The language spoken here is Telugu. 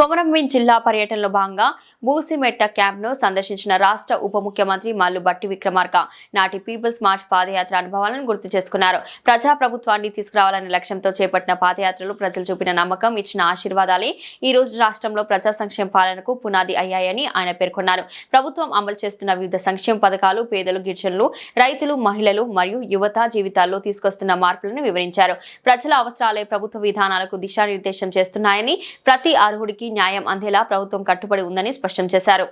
కొమరంభీం జిల్లా పర్యటనలో భాగంగా బూసిమెట్ట క్యాంప్ను సందర్శించిన రాష్ట్ర ఉప ముఖ్యమంత్రి మల్లు భట్టి విక్రమార్క నాటి పీపుల్స్ మార్చ్ పాదయాత్ర అనుభవాలను గుర్తు చేసుకున్నారు. ప్రజాప్రభుత్వాన్ని తీసుకురావాలనే లక్ష్యంతో చేపట్టిన పాదయాత్రలు ప్రజలు చూపిన నమ్మకం, ఇచ్చిన ఆశీర్వాదాలే ఈ రోజు రాష్ట్రంలో ప్రజా సంక్షేమ పాలనకు పునాది అయ్యాయని ఆయన పేర్కొన్నారు. ప్రభుత్వం అమలు చేస్తున్న వివిధ సంక్షేమ పథకాలు పేదలు, గిరిజనులు, రైతులు, మహిళలు మరియు యువత జీవితాల్లో తీసుకొస్తున్న మార్పులను వివరించారు. ప్రజల అవసరాలే ప్రభుత్వ విధానాలకు దిశానిర్దేశం చేస్తున్నాయని, ప్రతి అర్హుడికి న్యాయం అందేలా ప్రభుత్వం కట్టుబడి ఉందని స్పష్టం చేశారు.